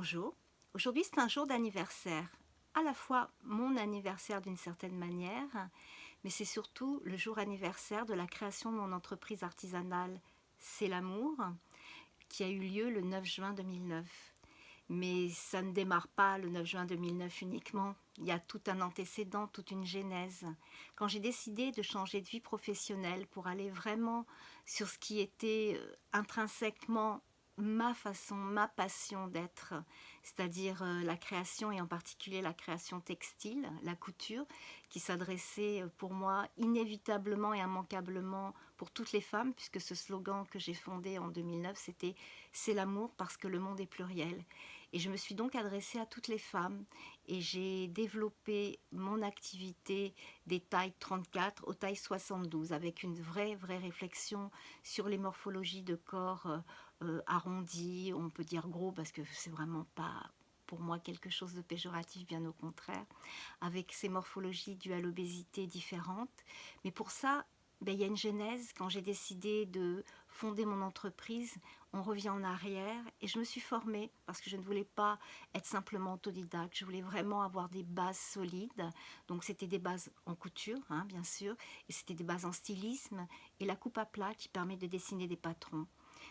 Bonjour, aujourd'hui c'est un jour d'anniversaire, à la fois mon anniversaire d'une certaine manière, mais c'est surtout le jour anniversaire de la création de mon entreprise artisanale C'est l'amour, qui a eu lieu le 9 juin 2009. Mais ça ne démarre pas le 9 juin 2009 uniquement, il y a tout un antécédent, toute une genèse. Quand j'ai décidé de changer de vie professionnelle pour aller vraiment sur ce qui était intrinsèquement ma façon, ma passion d'être, c'est-à-dire la création et en particulier la création textile, la couture, qui s'adressait pour moi inévitablement et immanquablement pour toutes les femmes, puisque ce slogan que j'ai fondé en 2009, c'était « C'est l'amour parce que le monde est pluriel ». Et je me suis donc adressée à toutes les femmes et j'ai développé mon activité des tailles 34 aux tailles 72 avec une vraie réflexion sur les morphologies de corps arrondis, on peut dire gros parce que c'est vraiment pas pour moi quelque chose de péjoratif, bien au contraire, avec ces morphologies dues à l'obésité différentes. Mais pour ça, ben, il y a une genèse. Quand j'ai décidé de fonder mon entreprise, on revient en arrière et je me suis formée parce que je ne voulais pas être simplement autodidacte, je voulais vraiment avoir des bases solides. Donc c'était des bases en couture, hein, bien sûr, et c'était des bases en stylisme et la coupe à plat qui permet de dessiner des patrons.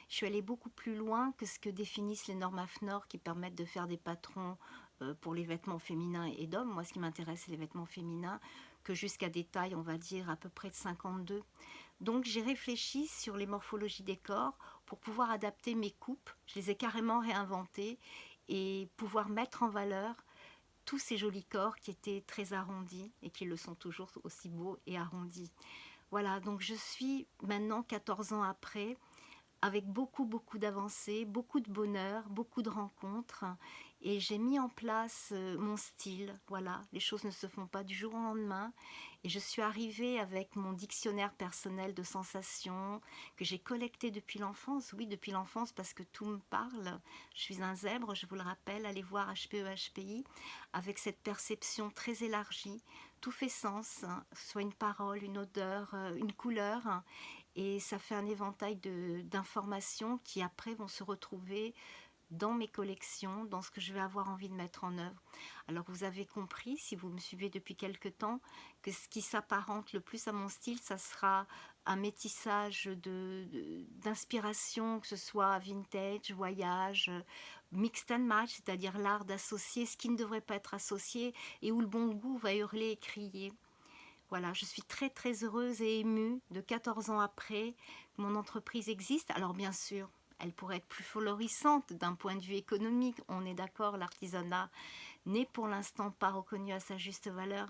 Je suis allée beaucoup plus loin que ce que définissent les normes AFNOR qui permettent de faire des patrons pour les vêtements féminins et d'hommes. Moi, ce qui m'intéresse, c'est les vêtements féminins, que jusqu'à des tailles, on va dire, à peu près de 52. Donc, j'ai réfléchi sur les morphologies des corps pour pouvoir adapter mes coupes. Je les ai carrément réinventées et pouvoir mettre en valeur tous ces jolis corps qui étaient très arrondis et qui le sont toujours aussi beaux et arrondis. Voilà, donc je suis maintenant, 14 ans après, avec beaucoup d'avancées, beaucoup de bonheur, beaucoup de rencontres et j'ai mis en place mon style. Voilà, les choses ne se font pas du jour au lendemain et je suis arrivée avec mon dictionnaire personnel de sensations que j'ai collecté depuis l'enfance. Oui, depuis l'enfance parce que tout me parle. Je suis un zèbre, je vous le rappelle, allez voir HPE HPI avec cette perception très élargie. Tout fait sens, hein, soit une parole, une odeur, une couleur, hein, et ça fait un éventail d'informations qui après vont se retrouver dans mes collections, dans ce que je vais avoir envie de mettre en œuvre. Alors vous avez compris, si vous me suivez depuis quelque temps, que ce qui s'apparente le plus à mon style, ça sera un métissage d'inspiration, que ce soit vintage, voyage, mixed and match, c'est-à-dire l'art d'associer ce qui ne devrait pas être associé et où le bon goût va hurler et crier. Voilà, je suis très heureuse et émue de 14 ans après que mon entreprise existe. Alors bien sûr, elle pourrait être plus florissante d'un point de vue économique. On est d'accord, l'artisanat n'est pour l'instant pas reconnu à sa juste valeur.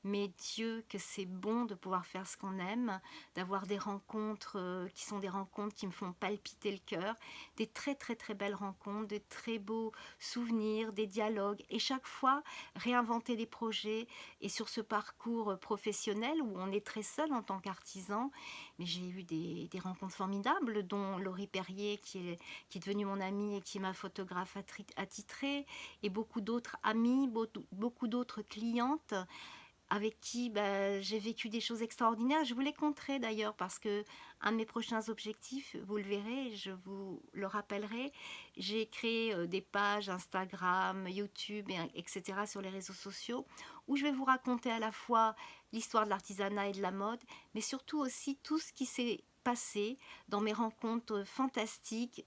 Mais Dieu, que c'est bon de pouvoir faire ce qu'on aime, d'avoir des rencontres qui sont des rencontres qui me font palpiter le cœur, des très belles rencontres, de très beaux souvenirs, des dialogues, et chaque fois réinventer des projets. Et sur ce parcours professionnel où on est très seul en tant qu'artisan, mais j'ai eu des rencontres formidables, dont Laurie Perrier qui est devenue mon amie et qui est ma photographe attitrée, et beaucoup d'autres amis, beaucoup d'autres clientes avec qui j'ai vécu des choses extraordinaires. Je vous les conterai d'ailleurs parce que un de mes prochains objectifs, vous le verrez, je vous le rappellerai, j'ai créé des pages Instagram, YouTube, etc. sur les réseaux sociaux où je vais vous raconter à la fois l'histoire de l'artisanat et de la mode, mais surtout aussi tout ce qui s'est passé dans mes rencontres fantastiques,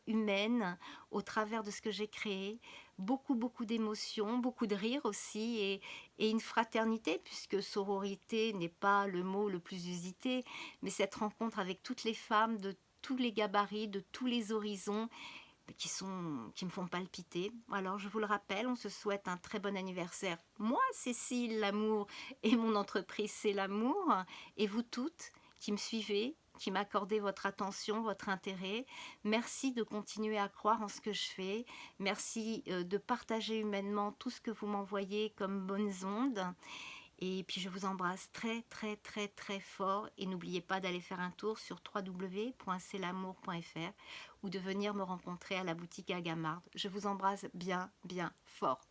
humaines, au travers de ce que j'ai créé. Beaucoup d'émotions, beaucoup de rires aussi, et une fraternité, puisque sororité n'est pas le mot le plus usité, mais cette rencontre avec toutes les femmes de tous les gabarits, de tous les horizons, qui me font palpiter. Alors je vous le rappelle, on se souhaite un très bon anniversaire. Moi, Cécile Lamour, et mon entreprise C'est l'amour, et vous toutes qui me suivez, qui m'accordez votre attention, votre intérêt. Merci de continuer à croire en ce que je fais. Merci de partager humainement tout ce que vous m'envoyez comme bonnes ondes. Et puis je vous embrasse très fort et n'oubliez pas d'aller faire un tour sur www.celamour.fr ou de venir me rencontrer à la boutique à Gamarde. Je vous embrasse bien fort.